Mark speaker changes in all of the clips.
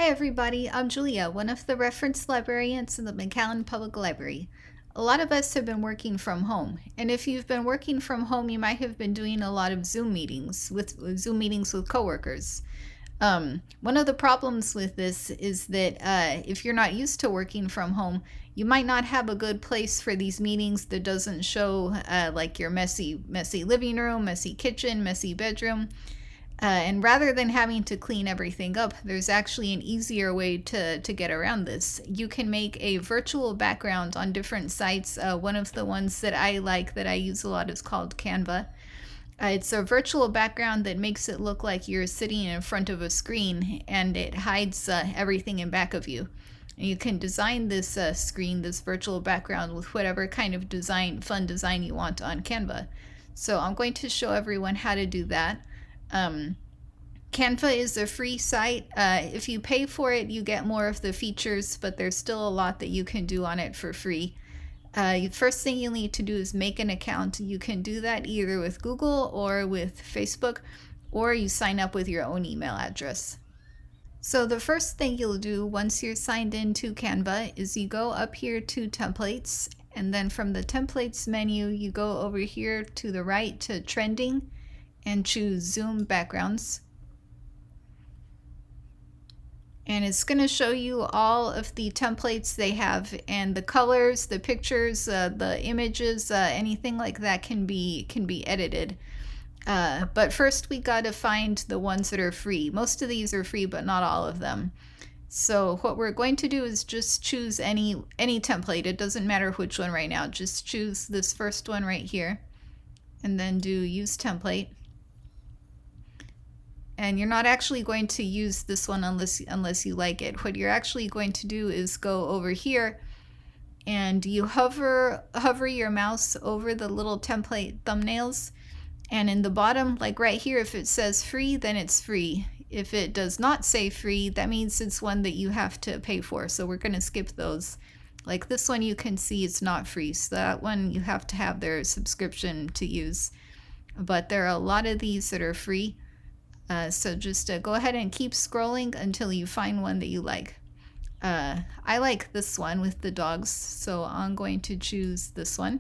Speaker 1: Hi everybody, I'm Julia, one of the reference librarians in the McAllen Public Library. A lot of us have been working from home, and if you've been working from home, you might have been doing a lot of Zoom meetings with coworkers. One of the problems with this is that if you're not used to working from home, you might not have a good place for these meetings that doesn't show like your messy living room, messy kitchen, messy bedroom. And rather than having to clean everything up, there's actually an easier way to get around this. You can make a virtual background on different sites. One of the ones that I like, that I use a lot, is called Canva. It's a virtual background that makes it look like you're sitting in front of a screen, and it hides everything in back of you. And you can design this screen, this virtual background, with whatever kind of fun design you want on Canva. So I'm going to show everyone how to do that. Canva is a free site. If you pay for it, you get more of the features, but there's still a lot that you can do on it for free. First thing you'll need to do is make an account. You can do that either with Google or with Facebook, or you sign up with your own email address. So the first thing you'll do once you're signed into Canva is you go up here to templates, and then from the templates menu, you go over here to the right to trending and choose Zoom backgrounds. And it's going to show you all of the templates they have, and the colors, the pictures, the images, anything like that can be edited. But first we got to find the ones that are free. Most of these are free, but not all of them. So what we're going to do is just choose any template. It doesn't matter which one right now. Just choose this first one right here, and then do use template. And you're not actually going to use this one unless you like it. What you're actually going to do is go over here, and you hover your mouse over the little template thumbnails, and in the bottom, like right here, if it says free, then it's free. If it does not say free, that means it's one that you have to pay for. So we're going to skip those. Like this one, you can see it's not free, so that one you have to have their subscription to use. But there are a lot of these that are free. So just go ahead and keep scrolling until you find one that you like. I like this one with the dogs, so I'm going to choose this one.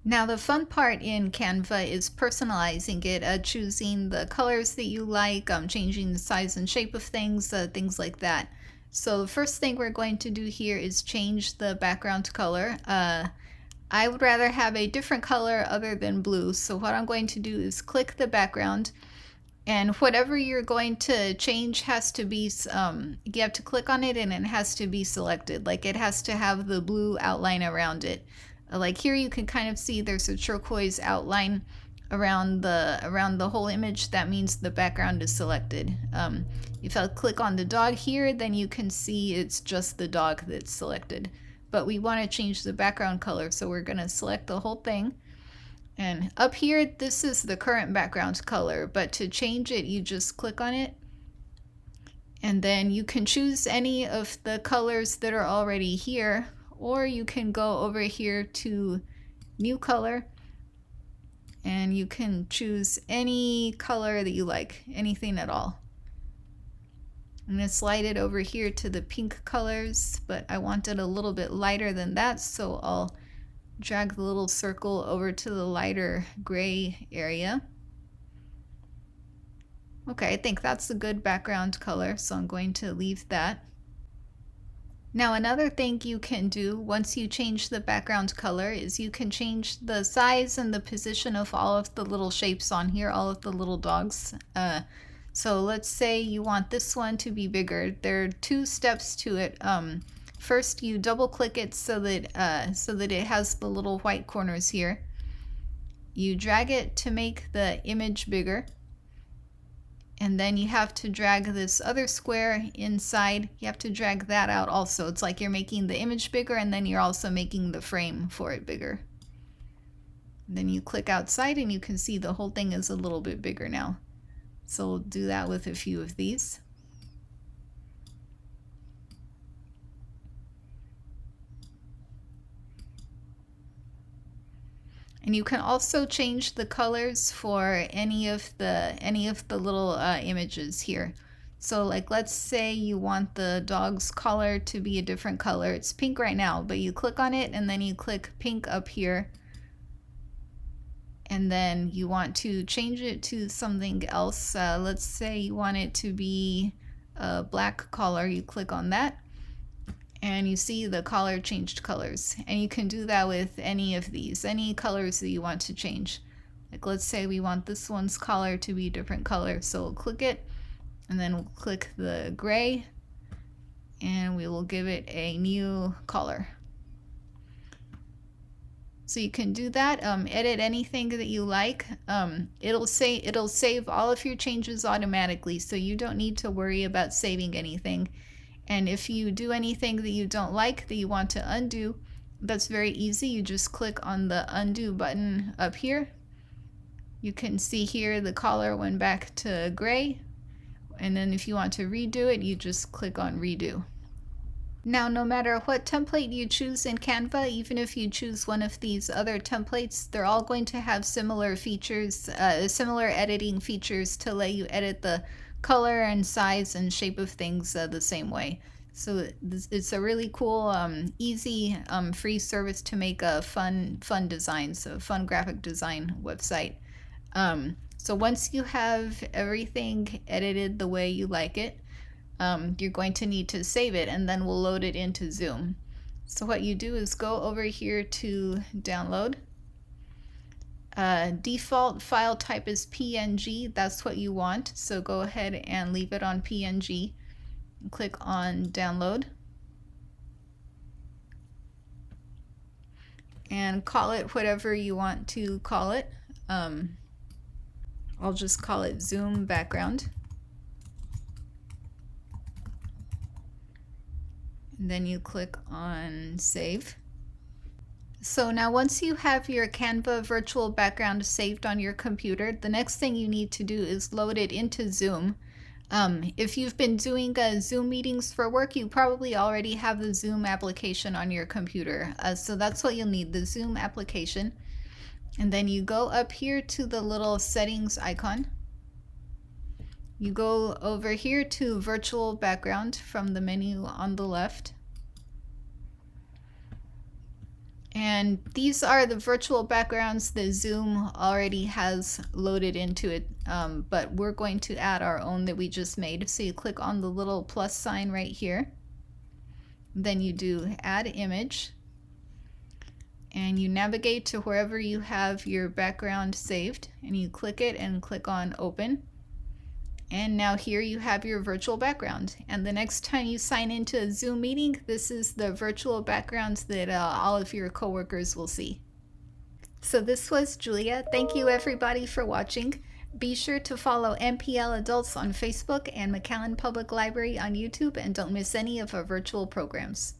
Speaker 1: Now the fun part in Canva is personalizing it, choosing the colors that you like, changing the size and shape of things, things like that. So the first thing we're going to do here is change the background color. I would rather have a different color other than blue, so what I'm going to do is click the background, and whatever you're going to change has to be, you have to click on it and it has to be selected. Like it has to have the blue outline around it. Like here you can kind of see there's a turquoise outline around the whole image. That means the background is selected. If I click on the dog here, then you can see it's just the dog that's selected. But we want to change the background color, so we're going to select the whole thing. And up here, this is the current background color, but to change it, you just click on it. And then you can choose any of the colors that are already here, or you can go over here to new color, and you can choose any color that you like, anything at all. I'm going to slide it over here to the pink colors, but I want it a little bit lighter than that, so I'll drag the little circle over to the lighter gray area. Okay, I think that's a good background color, so I'm going to leave that. Now another thing you can do once you change the background color is you can change the size and the position of all of the little shapes on here, all of the little dogs. So let's say you want this one to be bigger. There are two steps to it. First, you double click it so that it has the little white corners here. You drag it to make the image bigger, and then you have to drag this other square inside. You have to drag that out also. It's like you're making the image bigger, and then you're also making the frame for it bigger. Then you click outside, and you can see the whole thing is a little bit bigger now. So we'll do that with a few of these. And you can also change the colors for any of the little images here. So like, let's say you want the dog's collar to be a different color. It's pink right now, but you click on it and then you click pink up here. And then you want to change it to something else. Let's say you want it to be a black collar. You click on that and you see the collar changed colors. And you can do that with any of these, any colors that you want to change. Like, let's say we want this one's collar to be a different color. So we'll click it and then we'll click the gray and we will give it a new color. So you can do that, edit anything that you like. It'll save all of your changes automatically, so you don't need to worry about saving anything. And if you do anything that you don't like that you want to undo, that's very easy. You just click on the undo button up here. You can see here the color went back to gray. And then if you want to redo it, you just click on redo. Now, no matter what template you choose in Canva, even if you choose one of these other templates, they're all going to have similar features, similar editing features to let you edit the color and size and shape of things the same way. So it's a really cool, easy, free service to make a fun designs, a fun graphic design website. So once you have everything edited the way you like it, you're going to need to save it, and then we'll load it into Zoom. So what you do is go over here to download. Default file type is PNG. That's what you want. So go ahead and leave it on PNG. Click on download. And call it whatever you want to call it. I'll just call it Zoom background. And then you click on save. So now once you have your Canva virtual background saved on your computer, the next thing you need to do is load it into Zoom. If you've been doing Zoom meetings for work, you probably already have the Zoom application on your computer. So that's what you'll need, the Zoom application. And then you go up here to the little settings icon. You go over here to virtual background from the menu on the left. And these are the virtual backgrounds that Zoom already has loaded into it, but we're going to add our own that we just made. So you click on the little plus sign right here. Then you do add image. And you navigate to wherever you have your background saved. And you click it and click on open. And now here you have your virtual background. And the next time you sign into a Zoom meeting, this is the virtual backgrounds that all of your coworkers will see. So this was Julia. Thank you everybody for watching. Be sure to follow MPL Adults on Facebook and McAllen Public Library on YouTube, and don't miss any of our virtual programs.